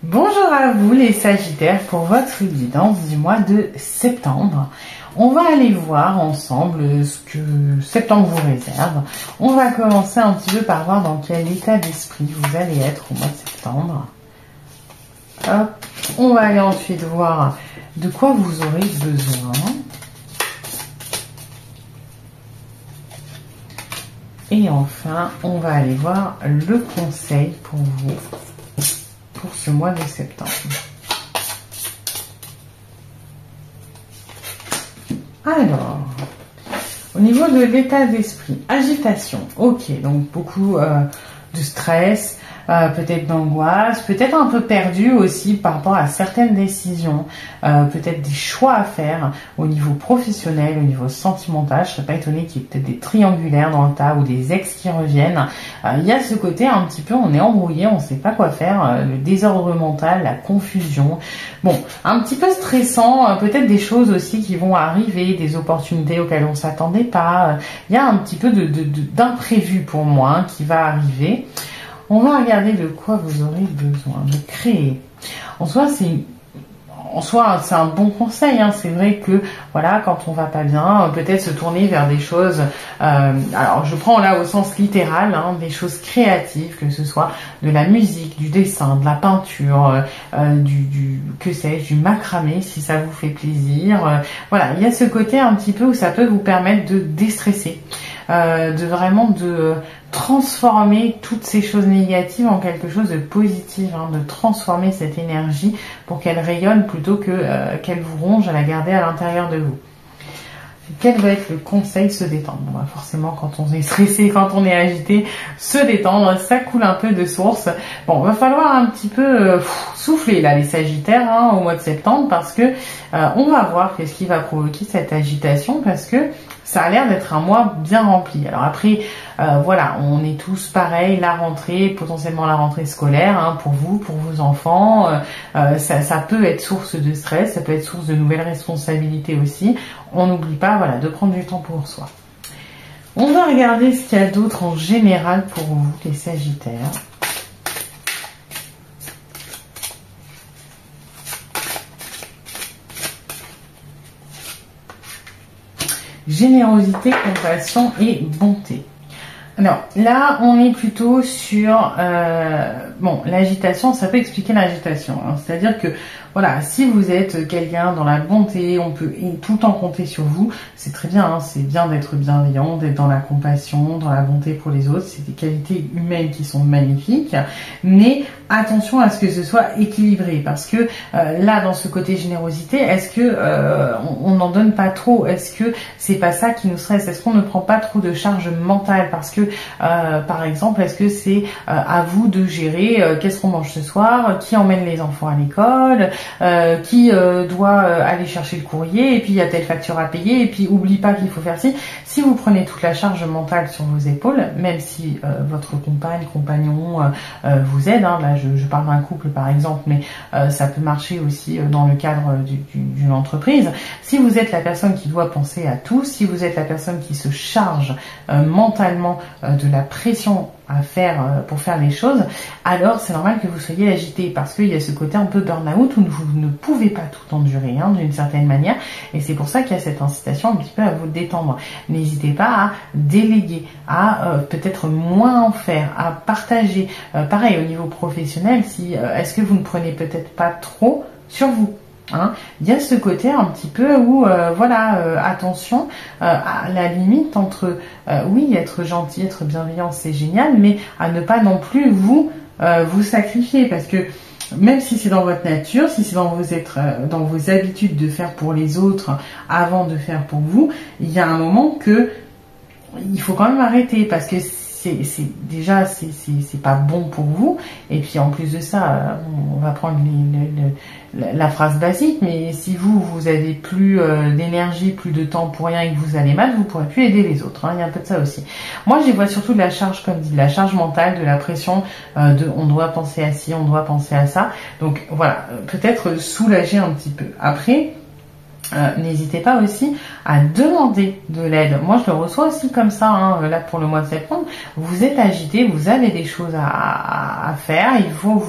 Bonjour à vous les Sagittaires pour votre guidance du mois de septembre. On va aller voir ensemble ce que septembre vous réserve. On va commencer un petit peu par voir dans quel état d'esprit vous allez être au mois de septembre. Hop. On va aller ensuite voir de quoi vous aurez besoin. Et enfin, on va aller voir le conseil pour vous pour ce mois de septembre. Alors, au niveau de l'état d'esprit, agitation, ok, donc beaucoup de stress, peut-être d'angoisse, peut-être un peu perdu aussi par rapport à certaines décisions, peut-être des choix à faire au niveau professionnel, au niveau sentimental. Je ne serais pas étonnée qu'il y ait peut-être des triangulaires dans le tas ou des ex qui reviennent. Il y a ce côté un petit peu, on est embrouillé, on ne sait pas quoi faire, le désordre mental, la confusion. Bon, un petit peu stressant, peut-être des choses aussi qui vont arriver, des opportunités auxquelles on ne s'attendait pas. Il y a un petit peu d'imprévu pour moi qui va arriver. On va regarder de quoi vous aurez besoin de créer. En soi, c'est un bon conseil. Hein. C'est vrai que voilà, quand on va pas bien, peut-être se tourner vers des choses. Alors, je prends là au sens littéral, hein, des choses créatives, que ce soit de la musique, du dessin, de la peinture, que sais-je, du macramé, si ça vous fait plaisir. Voilà, il y a ce côté un petit peu où ça peut vous permettre de déstresser, de transformer toutes ces choses négatives en quelque chose de positif, hein, de transformer cette énergie pour qu'elle rayonne plutôt que qu'elle vous ronge, à la garder à l'intérieur de vous. Quel va être le conseil? Se détendre. Bon, bah forcément, quand on est stressé, quand on est agité, se détendre, ça coule un peu de source. Bon, va falloir un petit peu souffler là, les Sagittaires, hein, au mois de septembre, parce que on va voir qu'est-ce qui va provoquer cette agitation, parce que ça a l'air d'être un mois bien rempli. Alors après, voilà, on est tous pareils, la rentrée, potentiellement la rentrée scolaire, hein, pour vous, pour vos enfants, ça peut être source de stress, ça peut être source de nouvelles responsabilités aussi. On n'oublie pas, voilà, de prendre du temps pour soi. On va regarder ce qu'il y a d'autre en général pour vous, les Sagittaires. Générosité, compassion et bonté. Alors là, on est plutôt sur l'agitation. Ça peut expliquer l'agitation, hein. C'est-à-dire que voilà, si vous êtes quelqu'un dans la bonté, on peut tout le temps compter sur vous. C'est très bien, hein, c'est bien d'être bienveillant, d'être dans la compassion, dans la bonté pour les autres. C'est des qualités humaines qui sont magnifiques. Mais attention à ce que ce soit équilibré, parce que là, dans ce côté générosité, est-ce que on n'en donne pas trop? Est-ce que c'est pas ça qui nous stresse? Est-ce qu'on ne prend pas trop de charge mentale? Parce que par exemple, est-ce que c'est à vous de gérer qu'est-ce qu'on mange ce soir, qui emmène les enfants à l'école, qui doit aller chercher le courrier, et puis il y a telle facture à payer, et puis oublie pas qu'il faut faire ci. Si vous prenez toute la charge mentale sur vos épaules, même si votre compagnon vous aide, hein, là je parle d'un couple par exemple, mais ça peut marcher aussi dans le cadre d'une entreprise. Si vous êtes la personne qui doit penser à tout, si vous êtes la personne qui se charge mentalement de la pression à faire pour faire les choses, alors c'est normal que vous soyez agité, parce qu'il y a ce côté un peu burn-out où vous ne pouvez pas tout endurer, hein, d'une certaine manière, et c'est pour ça qu'il y a cette incitation un petit peu à vous détendre. N'hésitez pas à déléguer, à peut-être moins en faire, à partager. Pareil au niveau professionnel, si est-ce que vous ne prenez peut-être pas trop sur vous? Hein, il y a ce côté un petit peu où attention à la limite entre oui, être gentil, être bienveillant, c'est génial, mais à ne pas non plus vous sacrifier, parce que même si c'est dans votre nature, si c'est dans vos habitudes de faire pour les autres avant de faire pour vous, il y a un moment que il faut quand même arrêter, parce que c'est pas bon pour vous. Et puis en plus de ça, on va prendre la phrase basique, mais si vous avez plus d'énergie, plus de temps pour rien et que vous allez mal, vous pourrez plus aider les autres, hein. Il y a un peu de ça aussi. Moi j'y vois surtout de la charge, comme dit, de la charge mentale, de la pression on doit penser à ci, on doit penser à ça. Donc voilà, peut-être soulager un petit peu. Après, N'hésitez pas aussi à demander de l'aide. Moi, je le reçois aussi comme ça, hein, là pour le mois de septembre. Vous êtes agité, vous avez des choses à faire. Il vous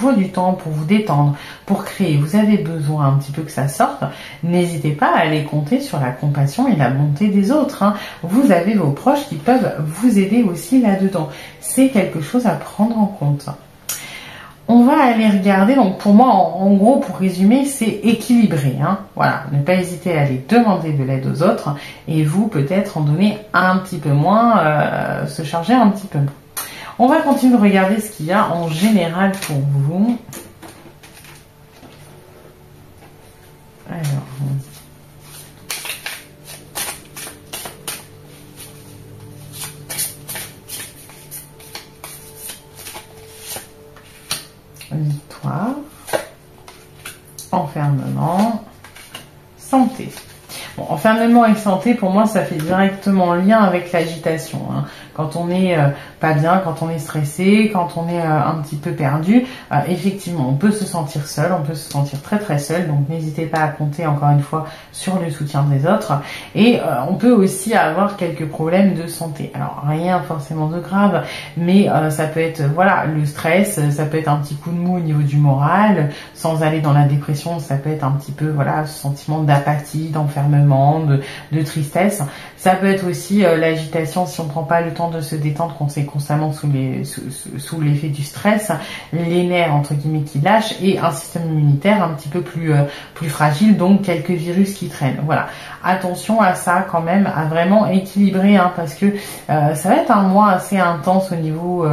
faut du temps pour vous détendre, pour créer. Vous avez besoin un petit peu que ça sorte. N'hésitez pas à aller compter sur la compassion et la bonté des autres, hein. Vous avez vos proches qui peuvent vous aider aussi là-dedans. C'est quelque chose à prendre en compte. On va aller regarder, donc pour moi, en gros, pour résumer, c'est équilibré, hein. Voilà, ne pas hésiter à aller demander de l'aide aux autres et vous, peut-être, en donner un petit peu moins, se charger un petit peu moins. On va continuer de regarder ce qu'il y a en général pour vous. Alors... victoire, enfermement, santé. Bon, enfermement et santé, pour moi, ça fait directement lien avec l'agitation, hein. Quand on est pas bien, quand on est stressé, quand on est un petit peu perdu, effectivement, on peut se sentir seul, on peut se sentir très très seul. Donc, n'hésitez pas à compter encore une fois sur le soutien des autres. Et on peut aussi avoir quelques problèmes de santé. Alors, rien forcément de grave, mais ça peut être, voilà, le stress, ça peut être un petit coup de mou au niveau du moral, sans aller dans la dépression, ça peut être un petit peu, voilà, ce sentiment d'apathie, d'enfermement, de tristesse. Ça peut être aussi l'agitation si on ne prend pas le temps de se détendre, qu'on est constamment sous l'effet du stress, les nerfs entre guillemets qui lâchent et un système immunitaire un petit peu plus fragile, donc quelques virus qui traînent. Voilà, attention à ça quand même, à vraiment équilibrer, hein, parce que ça va être un mois assez intense au niveau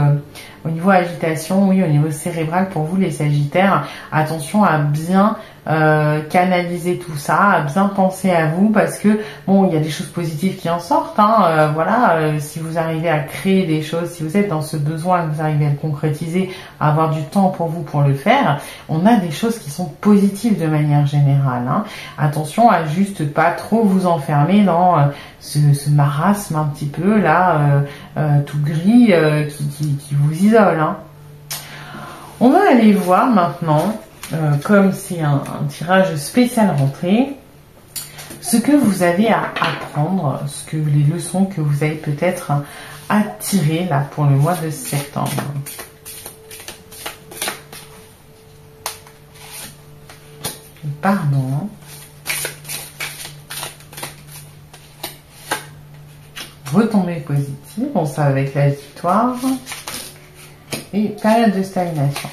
agitation, oui, au niveau cérébral pour vous les Sagittaires. Attention à bien canaliser tout ça, à bien penser à vous, parce que bon, il y a des choses positives qui en sortent, hein, voilà, si vous arrivez à créer des choses, si vous êtes dans ce besoin, que vous arrivez à le concrétiser, à avoir du temps pour vous pour le faire, on a des choses qui sont positives de manière générale, hein. Attention à juste pas trop vous enfermer dans ce marasme un petit peu là, tout gris, qui vous isole, hein. On va aller voir maintenant, comme c'est un tirage spécial rentrée, ce que vous avez à apprendre, les leçons que vous avez peut-être à tirer là pour le mois de septembre. Pardon. Retombée positive, on ça avec la victoire. Et période de stagnation.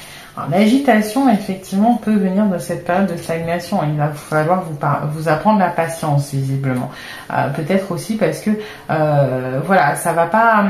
L'agitation, effectivement, peut venir de cette période de stagnation. Il va falloir vous apprendre la patience, visiblement. Peut-être aussi parce que, voilà, ça va pas...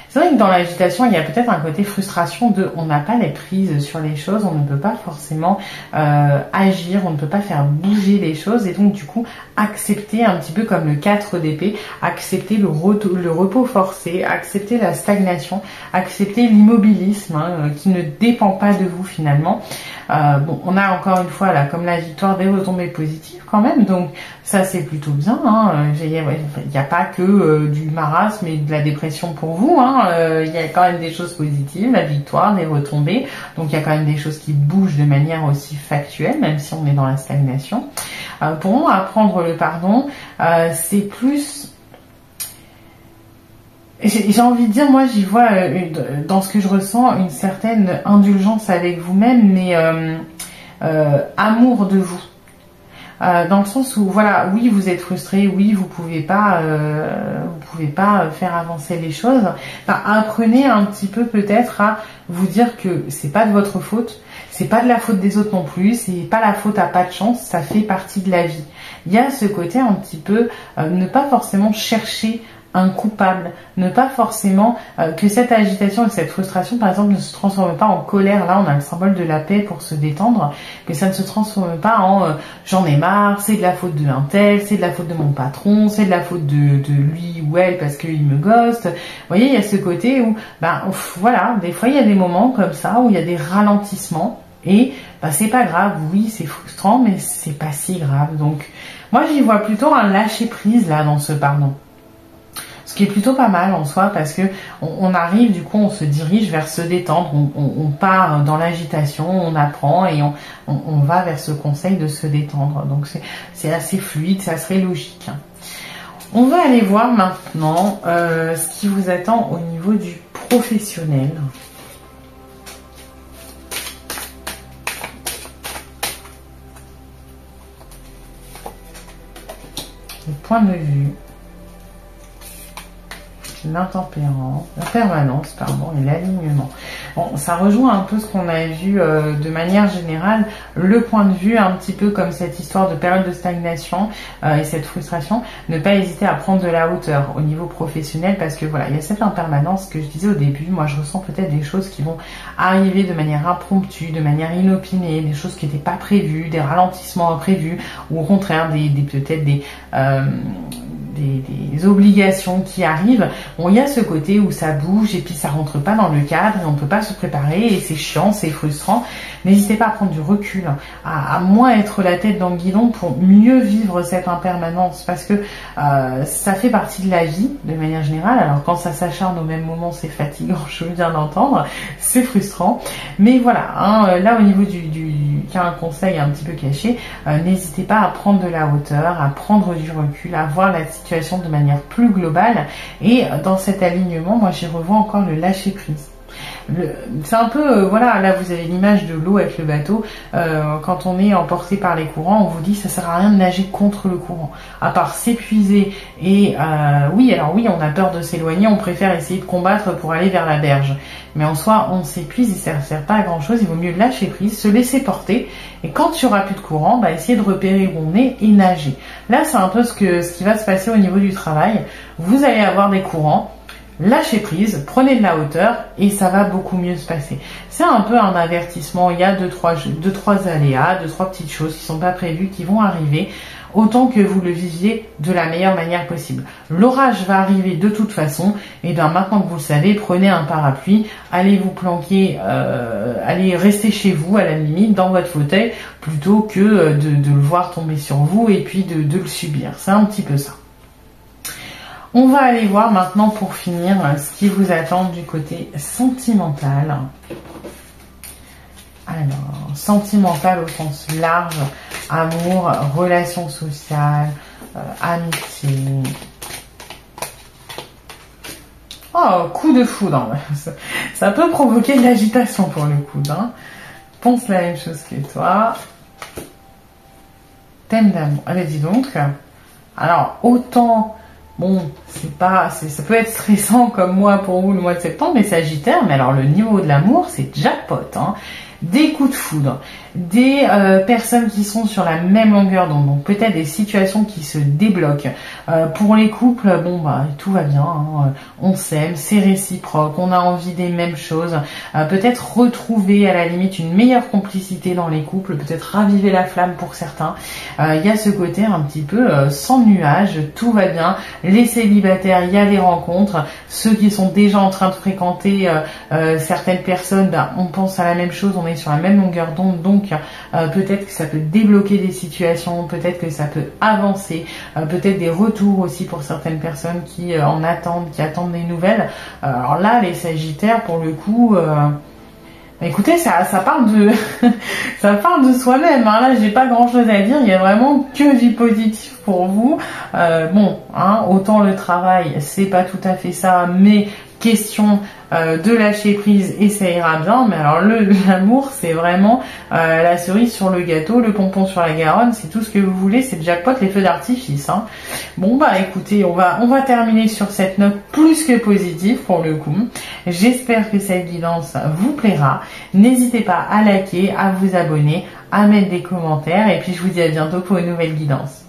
C'est vrai que dans l'agitation, il y a peut-être un côté frustration de on n'a pas les prises sur les choses, on ne peut pas forcément agir, on ne peut pas faire bouger les choses, et donc du coup accepter un petit peu comme le 4 d'épée, accepter le repos forcé, accepter la stagnation, accepter l'immobilisme, hein, qui ne dépend pas de vous finalement. Bon, on a encore une fois là comme la victoire des retombées positives quand même, donc ça c'est plutôt bien, hein. Il n'y a pas que du marasme et de la dépression pour vous, hein. Il y a quand même des choses positives, la victoire, des retombées, donc il y a quand même des choses qui bougent de manière aussi factuelle, même si on est dans la stagnation. Pour moi, apprendre le pardon, c'est plus... J'ai envie de dire, moi j'y vois dans ce que je ressens une certaine indulgence avec vous-même, mais amour de vous. Dans le sens où, voilà, oui, vous êtes frustré, oui, vous pouvez pas faire avancer les choses. Enfin, apprenez un petit peu peut-être à vous dire que c'est pas de votre faute, c'est pas de la faute des autres non plus, c'est pas la faute à pas de chance, ça fait partie de la vie. Il y a ce côté un petit peu ne pas forcément chercher un coupable, ne pas forcément que cette agitation et cette frustration par exemple ne se transforme pas en colère. Là on a le symbole de la paix pour se détendre, que ça ne se transforme pas en j'en ai marre, c'est de la faute de un tel, c'est de la faute de mon patron, c'est de la faute de lui ou elle parce qu'il me ghoste. Vous voyez, il y a ce côté où voilà, des fois il y a des moments comme ça où il y a des ralentissements et c'est pas grave, oui c'est frustrant mais c'est pas si grave. Donc moi j'y vois plutôt un lâcher prise là dans ce pardon. Parce Ce qui est plutôt pas mal en soi parce que on arrive, du coup on se dirige vers se détendre, on part dans l'agitation, on apprend et on va vers ce conseil de se détendre. Donc c'est assez fluide, ça serait logique. On va aller voir maintenant ce qui vous attend au niveau du professionnel. Le point de vue, l'intempérance, la permanence, pardon, et l'alignement. Bon, ça rejoint un peu ce qu'on a vu de manière générale, le point de vue, un petit peu comme cette histoire de période de stagnation et cette frustration, ne pas hésiter à prendre de la hauteur au niveau professionnel parce que voilà, il y a cette impermanence que je disais au début, moi je ressens peut-être des choses qui vont arriver de manière impromptue, de manière inopinée, des choses qui n'étaient pas prévues, des ralentissements imprévus, ou au contraire peut-être des obligations qui arrivent. Bon, il y a ce côté où ça bouge et puis ça rentre pas dans le cadre et on peut pas se préparer et c'est chiant, c'est frustrant. N'hésitez pas à prendre du recul, à moins être la tête dans le guidon pour mieux vivre cette impermanence parce que ça fait partie de la vie de manière générale. Alors quand ça s'acharne au même moment, c'est fatigant, je viens d'entendre, c'est frustrant. Mais voilà, hein, là au niveau il y a un conseil un petit peu caché, n'hésitez pas à prendre de la hauteur, à prendre du recul, à voir la situation de manière plus globale et dans cet alignement, moi j'y revois encore le lâcher prise. C'est un peu, voilà, là vous avez l'image de l'eau avec le bateau, quand on est emporté par les courants, on vous dit ça sert à rien de nager contre le courant, à part s'épuiser et oui, on a peur de s'éloigner, on préfère essayer de combattre pour aller vers la berge, mais en soi on s'épuise et ça ne sert pas à grand chose, il vaut mieux lâcher prise, se laisser porter et quand il n'y aura plus de courant, essayer de repérer où on est et nager. Là c'est un peu ce qui va se passer au niveau du travail, vous allez avoir des courants, lâchez prise, prenez de la hauteur et ça va beaucoup mieux se passer. C'est un peu un avertissement, il y a deux, trois aléas, deux, trois petites choses qui sont pas prévues, qui vont arriver, autant que vous le viviez de la meilleure manière possible. L'orage va arriver de toute façon, et bien maintenant que vous le savez, prenez un parapluie, allez vous planquer, allez rester chez vous à la limite, dans votre fauteuil, plutôt que de le voir tomber sur vous et puis de le subir. C'est un petit peu ça. On va aller voir maintenant pour finir ce qui vous attend du côté sentimental. Alors, sentimental au sens large, amour, relations sociales, amitié. Oh, coup de foudre. Ça peut provoquer de l'agitation pour le coup. Pense la même chose que toi. Thème d'amour. Allez, dis donc. Alors, autant... Bon, ça peut être stressant comme moi pour vous le mois de septembre, mais Sagittaire, mais alors le niveau de l'amour, c'est jackpot, hein. Des coups de foudre, des personnes qui sont sur la même longueur d'onde, donc peut-être des situations qui se débloquent. Pour les couples, tout va bien, hein. On s'aime, c'est réciproque, on a envie des mêmes choses. Peut-être retrouver à la limite une meilleure complicité dans les couples, peut-être raviver la flamme pour certains. Il y a ce côté un petit peu sans nuage, tout va bien. Les célibataires, il y a des rencontres. Ceux qui sont déjà en train de fréquenter certaines personnes, on pense à la même chose, on est sur la même longueur d'onde, donc peut-être que ça peut débloquer des situations, peut-être que ça peut avancer, peut-être des retours aussi pour certaines personnes qui qui attendent des nouvelles. Alors là, les Sagittaires, pour le coup... écoutez, ça parle de ça parle de soi-même. Là, j'ai pas grand-chose à dire. Il y a vraiment que du positif pour vous. Autant le travail, c'est pas tout à fait ça, mais question de lâcher prise et ça ira bien. Mais alors l'amour, c'est vraiment la cerise sur le gâteau, le pompon sur la Garonne, c'est tout ce que vous voulez, c'est le jackpot, les feux d'artifice. Bon écoutez, on va terminer sur cette note plus que positive pour le coup. J'espère que cette guidance vous plaira. N'hésitez pas à liker, à vous abonner, à mettre des commentaires et puis je vous dis à bientôt pour une nouvelle guidance.